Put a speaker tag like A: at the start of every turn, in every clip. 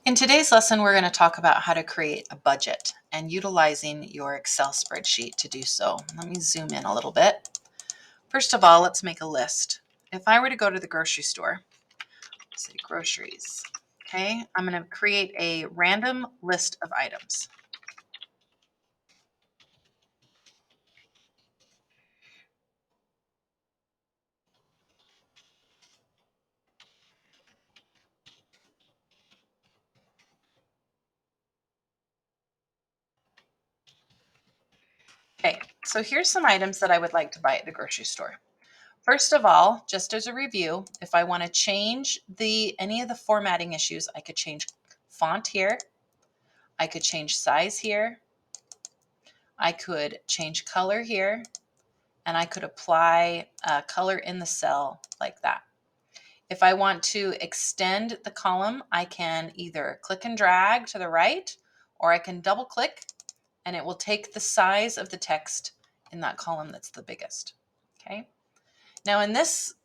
A: In today's lesson, we're going to talk about how to create a budget and utilizing your Excel spreadsheet to do so. Let me zoom in a little bit. First of all, let's make a list. If I were to go to the grocery store, say groceries, okay, I'm going to create a random list of items. Okay, so here's some items that I would like to buy at the grocery store. First of all, just as a review, if I want to change any of the formatting issues, I could change font here. I could change size here. I could change color here, and I could apply color in the cell like that. If I want to extend the column, I can either click and drag to the right, or I can double click and it will take the size of the text in that column that's the biggest. Okay. Now in this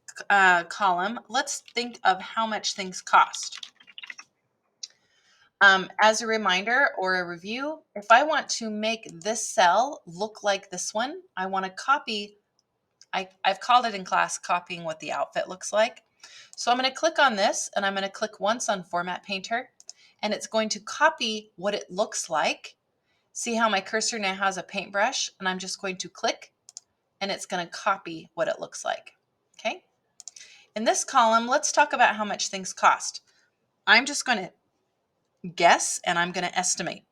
A: column, let's think of how much things cost. As a reminder or a review, if I want to make this cell look like this one, I want to copy. I've called it in class copying what the outfit looks like. So I'm going to click on this and I'm going to click once on Format Painter, and it's going to copy what it looks like. See how my cursor now has a paintbrush, and I'm just going to click and it's going to copy what it looks like. Okay. In this column, let's talk about how much things cost. I'm just going to guess and I'm going to estimate.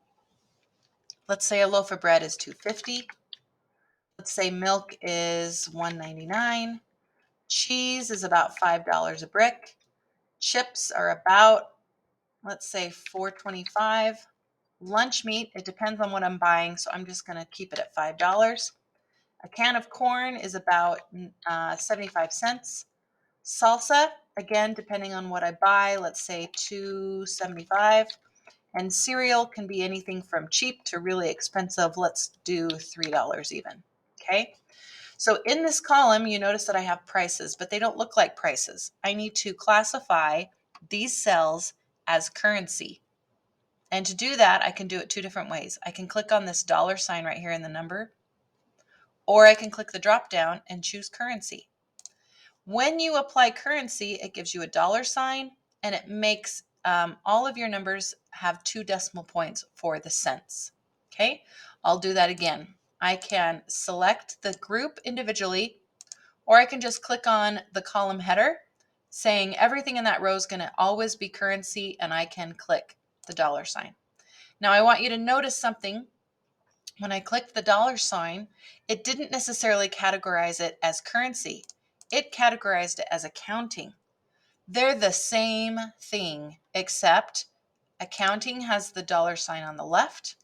A: Let's say a loaf of bread is $2.50. Let's say milk is $1.99. Cheese is about $5 a brick. Chips are about, let's say, $4.25. Lunch meat, it depends on what I'm buying, so I'm just going to keep it at $5. A can of corn is about 75 cents. Salsa, again, depending on what I buy, let's say $2.75. And cereal can be anything from cheap to really expensive. Let's do $3 even. Okay. So in this column, you notice that I have prices, but they don't look like prices. I need to classify these cells as currency. And to do that, I can do it two different ways. I can click on this dollar sign right here in the number, or I can click the drop down and choose currency. When you apply currency, it gives you a dollar sign, and it makes all of your numbers have 2 decimal points for the cents. Okay, I'll do that again. I can select the group individually, or I can just click on the column header saying everything in that row is going to always be currency, and I can click the dollar sign. Now I want you to notice something. When I clicked the dollar sign, it didn't necessarily categorize it as currency. It categorized it as accounting. They're the same thing, except accounting has the dollar sign on the left.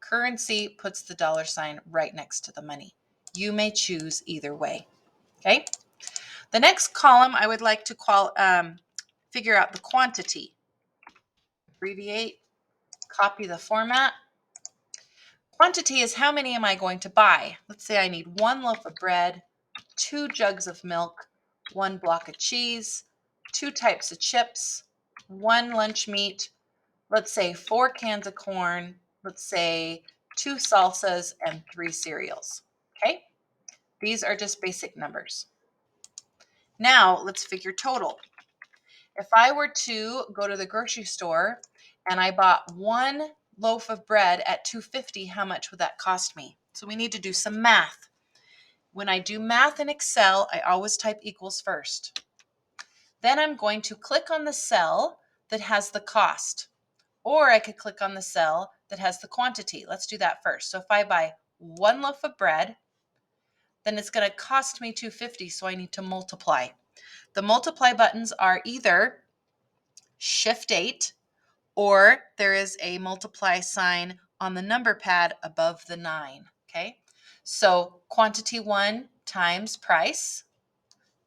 A: Currency puts the dollar sign right next to the money. You may choose either way. Okay. The next column I would like to figure out the quantity. Abbreviate, copy the format. Quantity is how many am I going to buy? Let's say I need 1 loaf of bread, 2 jugs of milk, 1 block of cheese, 2 types of chips, 1 lunch meat, let's say 4 cans of corn, let's say 2 salsas, and 3 cereals. Okay? These are just basic numbers. Now let's figure total. If I were to go to the grocery store and I bought 1 loaf of bread at $2.50, how much would that cost me? So we need to do some math. When I do math in Excel, I always type equals first. Then I'm going to click on the cell that has the cost, or I could click on the cell that has the quantity. Let's do that first. So if I buy 1 loaf of bread, then it's going to cost me $2.50, so I need to multiply. The multiply buttons are either Shift 8, or there is a multiply sign on the number pad above the 9. Okay, so quantity 1 times price,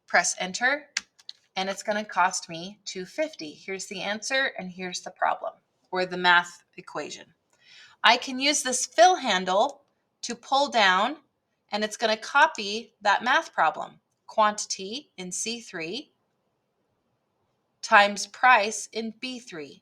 A: press enter, and it's going to cost me $2.50. Here's the answer, and here's the problem, or the math equation. I can use this fill handle to pull down, and it's going to copy that math problem. Quantity in C3 times price in B3.